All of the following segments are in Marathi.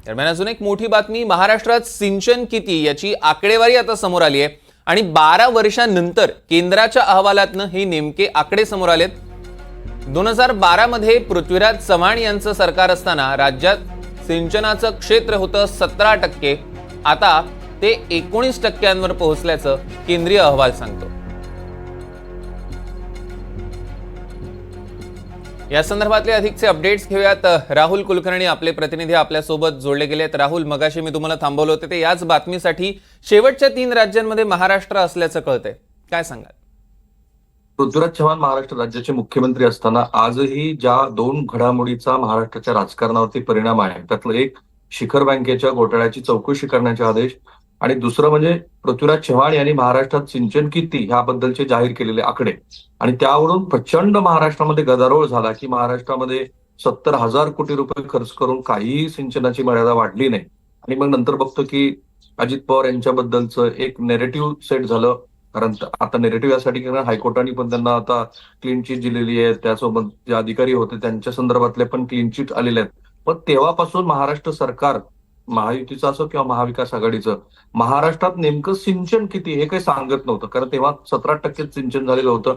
दरम्यान अजून एक मोठी बातमी, महाराष्ट्रात सिंचन किती याची आकडेवारी आता समोर आली आहे आणि 12 वर्षांनंतर केंद्राच्या अहवालातनं हे नेमके आकडे समोर आलेत। 2012 मध्ये पृथ्वीराज चव्हाण यांचं सरकार असताना राज्यात सिंचनाचं क्षेत्र होतं 17%, आता ते 19%वर पोहोचल्याचं केंद्रीय अहवाल सांगतो। या संदर्भातले अधिकचे अपडेट्स घेऊयात। राहुल कुलकर्णी आपले प्रतिनिधी आपल्या सोबत जोडले गेलेत। राहुल, मगाशी मी तुम्हाला थांबवलं होतं ते याच बातमीसाठी, शेवटच्या 3 राज्यांमध्ये महाराष्ट्र असल्याचं कळतंय, काय सांगाल? पृथ्वीराज चव्हाण महाराष्ट्र राज्याचे मुख्यमंत्री असताना आजही ज्या 2 घडामोडीचा महाराष्ट्राच्या राजकारणावरती परिणाम आहे, त्यातलं एक शिखर बँकेच्या घोटाळ्याची चौकशी करण्याचे आदेश आणि दुसरं म्हणजे पृथ्वीराज चव्हाण यांनी महाराष्ट्रात सिंचन किती ह्याबद्दलचे जाहीर केलेले आकडे, आणि त्यावरून प्रचंड महाराष्ट्रामध्ये गदारोळ झाला की महाराष्ट्रामध्ये 70,000 कोटी रुपये खर्च करून काहीही सिंचनाची मर्यादा वाढली नाही। आणि मग नंतर बघतो की अजित पवार यांच्याबद्दलचं एक नेरेटिव्ह सेट झालं, कारण आता नेरेटिव्ह यासाठी कारण हायकोर्टाने पण त्यांना आता क्लीन चिट दिलेली आहे, त्यासोबत जे अधिकारी होते त्यांच्या संदर्भातले पण क्लीन चिट आलेले आहेत। पण तेव्हापासून महाराष्ट्र सरकार, महायुतीचं असो किंवा महाविकास आघाडीचं, महाराष्ट्रात नेमकं सिंचन किती हे काही सांगत नव्हतं, कारण तेव्हा 17% सिंचन झालेलं होतं।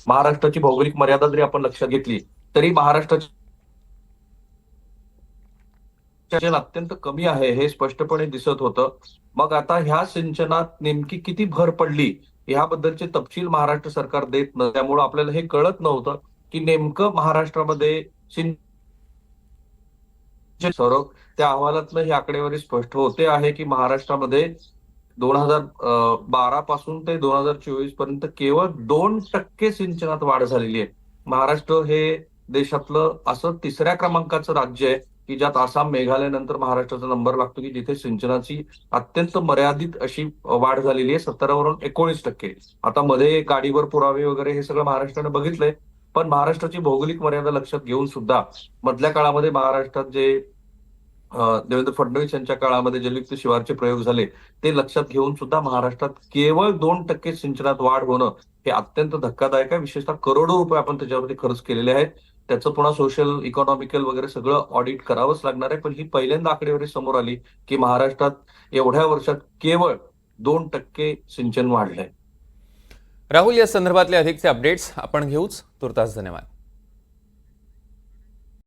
महाराष्ट्राची भौगोलिक मर्यादा जरी आपण लक्षात घेतली तरी महाराष्ट्राची अत्यंत कमी आहे हे स्पष्टपणे दिसत होतं। मग आता ह्या सिंचनात नेमकी किती भर पडली याबद्दलचे तपशील महाराष्ट्र सरकार देत नसल्यामुळे त्यामुळे आपल्याला हे कळत नव्हतं की नेमकं महाराष्ट्रामध्ये सिंचन त्या अहवालातनं ही आकडेवारी स्पष्ट होते आहे की महाराष्ट्रामध्ये 2012 पासून ते 2024 पर्यंत केवळ 2% सिंचनात वाढ झालेली आहे। महाराष्ट्र हे देशातलं असं 3ऱ्या क्रमांकाचं राज्य आहे की ज्यात आसाम, मेघालय नंतर महाराष्ट्राचा नंबर लागतो की जिथे सिंचनाची अत्यंत मर्यादित अशी वाढ झालेली आहे, 17 वरून 19%। आता मध्ये गाडीवर पुरावे वगैरे हे सगळं महाराष्ट्राने बघितलंय, पण महाराष्ट्राची भौगोलिक मर्यादा लक्षात घेऊन सुद्धा मधल्या काळामध्ये महाराष्ट्रात जे देवेंद्र फडणवीस यांच्या काळामध्ये जलयुक्त शिवारचे प्रयोग झाले ते लक्षात घेऊन सुद्धा महाराष्ट्रात केवळ 2% सिंचनात वाढ होणं हे अत्यंत धक्कादायक आहे। विशेषतः करोडो रुपये आपण त्याच्यावरती खर्च केलेले आहेत, त्याचं पुन्हा सोशल, इकॉनॉमिकल वगैरे सगळं ऑडिट करावंच लागणार आहे। पण ही पहिल्यांदा आकडेवारी समोर आली की महाराष्ट्रात एवढ्या वर्षात केवळ 2% सिंचन वाढलंय। राहुल, या संदर्भातले अधिकचे अपडेट्स आपण घेऊच, तुर्तास धन्यवाद।